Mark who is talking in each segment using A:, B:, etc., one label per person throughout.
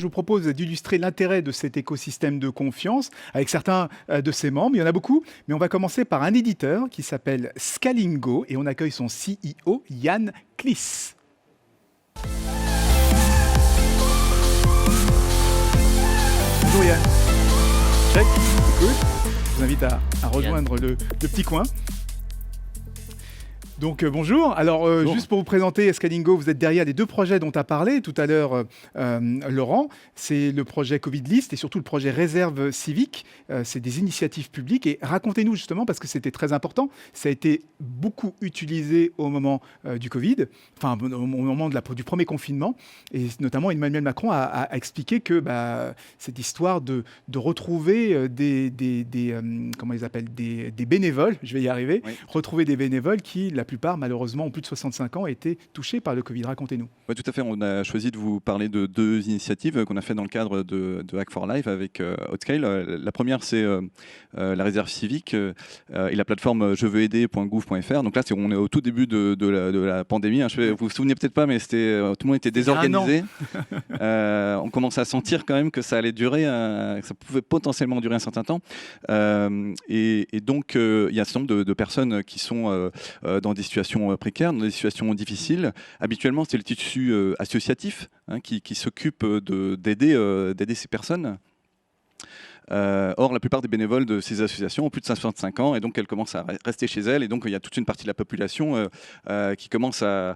A: vous propose d'illustrer l'intérêt de cet écosystème de confiance avec certains de ses membres. Il y en a beaucoup, mais on va commencer par un éditeur qui s'appelle Scalingo et on accueille son CEO, Yann Kliss. Bonjour Yann. Check. Good. Je vous invite à rejoindre le petit coin. Donc bonjour. Alors bonjour. Juste pour vous présenter Scalingo, vous êtes derrière les deux projets dont a parlé tout à l'heure Laurent. C'est le projet Covid List et surtout le projet Réserve civique. C'est des initiatives publiques et racontez-nous justement parce que c'était très important. Ça a été beaucoup utilisé au moment du Covid, enfin au moment du premier confinement et notamment Emmanuel Macron a expliqué que cette histoire de retrouver des comment ils appellent des bénévoles, je vais y arriver, oui. Retrouver des bénévoles qui la plupart, malheureusement, ont plus de 65 ans, étaient touchés par le Covid. Racontez-nous.
B: Oui, tout à fait. On a choisi de vous parler de deux initiatives qu'on a fait dans le cadre de Hack for Life avec Outscale. La première, c'est la réserve civique et la plateforme jeveuxaider.gouv.fr. Donc là, on est au tout début de la pandémie. Vous vous souvenez peut-être pas, mais tout le monde était désorganisé. On commençait à sentir quand même que ça allait durer, que ça pouvait potentiellement durer un certain temps. Et donc, il y a un certain nombre de personnes qui sont dans des situations précaires, dans des situations difficiles. Habituellement, c'est le tissu associatif qui s'occupe d'aider ces personnes. Or, la plupart des bénévoles de ces associations ont plus de 65 ans et donc elles commencent à rester chez elles. Et donc, il y a toute une partie de la population qui commence à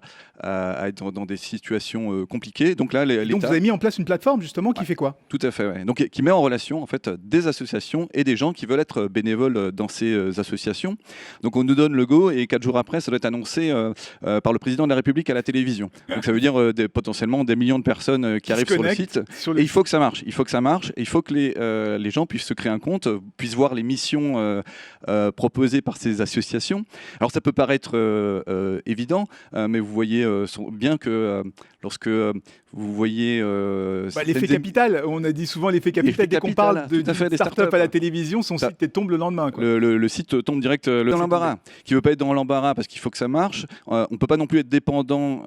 B: être dans des situations compliquées. Donc là, l'État...
A: Donc, vous avez mis en place une plateforme justement qui fait quoi?
B: Tout à fait, ouais. Donc, qui met en relation en fait des associations et des gens qui veulent être bénévoles dans ces associations. Donc, on nous donne le go et 4 jours après, ça doit être annoncé par le président de la République à la télévision. Donc, ça veut dire potentiellement des millions de personnes qui arrivent sur le site. Et il faut que ça marche. Il faut que ça marche. Et il faut que les gens puissent se créer un compte, puissent voir les missions proposées par ces associations. Alors ça peut paraître évident, mais vous voyez bien que lorsque vous voyez...
A: l'effet capital, on a dit souvent l'effet capital, dès qu'on parle de start-up à la télévision, son site tombe le lendemain. Quoi.
B: Le site tombe direct dans l'embarras. Qui ne veut pas être dans l'embarras parce qu'il faut que ça marche. On ne peut pas non plus être dépendant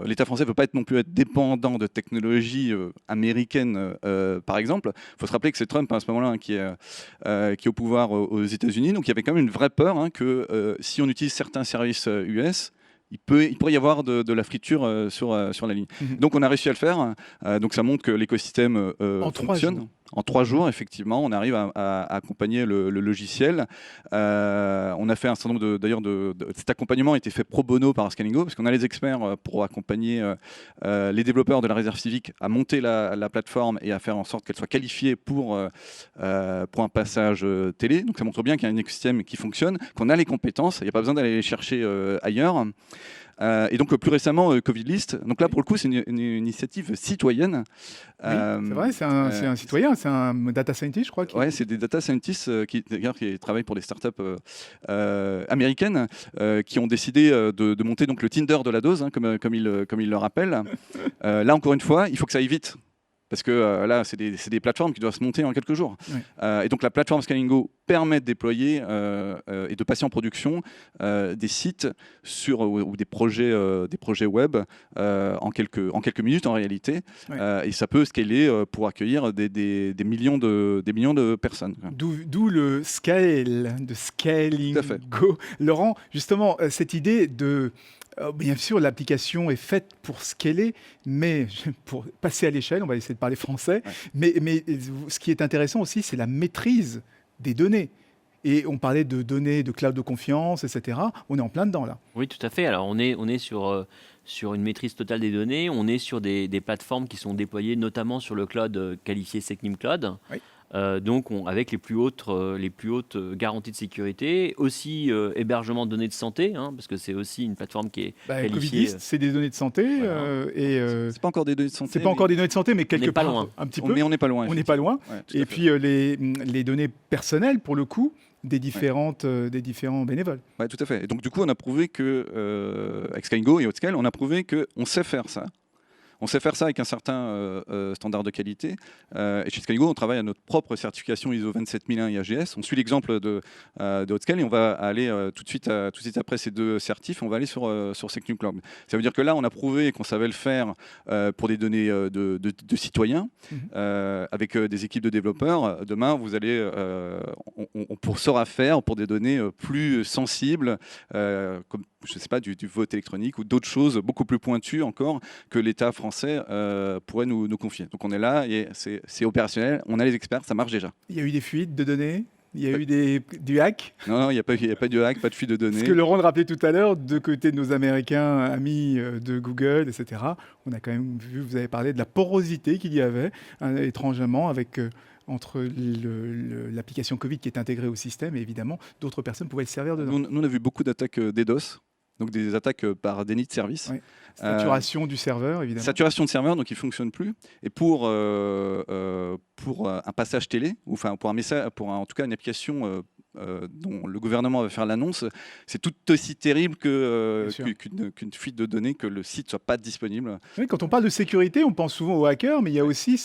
B: l'État français ne veut pas non plus être dépendant de technologies américaines, par exemple. Il faut se rappeler que c'est Trump à ce moment-là qui est au pouvoir aux États-Unis. Donc il y avait quand même une vraie peur que si on utilise certains services US, il pourrait y avoir de la friture sur la ligne. Donc on a réussi à le faire. Donc ça montre que l'écosystème fonctionne. En 3 jours, effectivement, on arrive à accompagner le logiciel. On a fait un certain nombre cet accompagnement a été fait pro bono par Scalingo, parce qu'on a les experts pour accompagner les développeurs de la réserve civique à monter la plateforme et à faire en sorte qu'elle soit qualifiée pour un passage télé. Donc ça montre bien qu'il y a un écosystème qui fonctionne, qu'on a les compétences, il n'y a pas besoin d'aller les chercher ailleurs. Et donc plus récemment Covid List. Donc là pour le coup c'est une initiative citoyenne.
A: Oui, c'est vrai, c'est un citoyen, c'est un data scientist je crois.
B: Oui, c'est des data scientists qui travaillent pour des startups américaines qui ont décidé de monter donc le Tinder de la dose, comme ils le rappellent. Là encore une fois, il faut que ça aille vite. Parce que là, c'est des plateformes qui doivent se monter en quelques jours. Oui. Et donc la plateforme Scalingo permet de déployer et de passer en production des sites ou des projets web en quelques minutes en réalité. Oui. Et ça peut scaler pour accueillir des millions de personnes.
A: D'où le scale, de Scalingo. Laurent, justement, cette idée de... Bien sûr, l'application est faite pour scaler, mais pour passer à l'échelle, on va essayer de parler français, ouais. mais ce qui est intéressant aussi, c'est la maîtrise des données. Et on parlait de données, de cloud de confiance, etc. On est en plein dedans, là.
C: Oui, tout à fait. Alors, on est sur une maîtrise totale des données. On est sur des plateformes qui sont déployées notamment sur le cloud qualifié Secnim Cloud. Oui. Donc avec les plus hautes garanties de sécurité, aussi hébergement de données de santé, parce que c'est aussi une plateforme qui est qualifiée.
A: Covid List, c'est des données de santé. Voilà.
B: C'est pas encore des données de santé.
A: C'est pas encore des données de santé, mais quelque part,
C: loin.
A: Un petit peu.
B: Mais on n'est pas loin.
A: On n'est pas loin. Ouais, et puis les données personnelles, pour le coup, des différents bénévoles.
B: Oui, tout à fait. Et donc du coup, on a prouvé que avec Scalingo et Outscale, on a prouvé qu'on sait faire ça. On sait faire ça avec un certain standard de qualité. Et chez Scalingo, on travaille à notre propre certification ISO 27001 IAGS. On suit l'exemple de Hotscale et on va aller tout de suite après ces deux certifs, on va aller sur Secnum Cloud. Ça veut dire que là, on a prouvé qu'on savait le faire pour des données de citoyens, avec des équipes de développeurs. Demain, vous allez, on saura faire pour des données plus sensibles, comme je ne sais pas, du vote électronique ou d'autres choses beaucoup plus pointues encore que l'État français pourrait nous confier. Donc on est là et c'est opérationnel, on a les experts, ça marche déjà.
A: Il y a eu des fuites de données? Il y a eu du hack?
B: Non, il n'y a pas de hack, pas de fuite de données.
A: Ce que Laurent rappelait tout à l'heure, de côté de nos Américains amis de Google, etc., on a quand même vu, vous avez parlé de la porosité qu'il y avait étrangement avec... entre l'application Covid qui est intégrée au système et évidemment d'autres personnes pouvaient le servir dedans.
B: Nous, on a vu beaucoup d'attaques DDoS, donc des attaques par déni de service.
A: Oui. Saturation du serveur, évidemment.
B: Saturation de serveur, donc il ne fonctionne plus. Et pour un passage télé, ou enfin pour un message, en tout cas une application dont le gouvernement va faire l'annonce, c'est tout aussi terrible qu'une fuite de données, que le site ne soit pas disponible.
A: Oui, quand on parle de sécurité, on pense souvent aux hackers, mais il y a aussi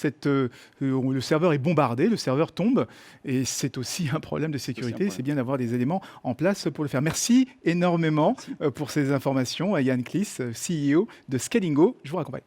A: le serveur est bombardé, le serveur tombe, et c'est aussi un problème de sécurité. C'est bien d'avoir des éléments en place pour le faire. Merci énormément pour ces informations à Yann Kliss, CEO de Scalingo. Je vous raccompagne.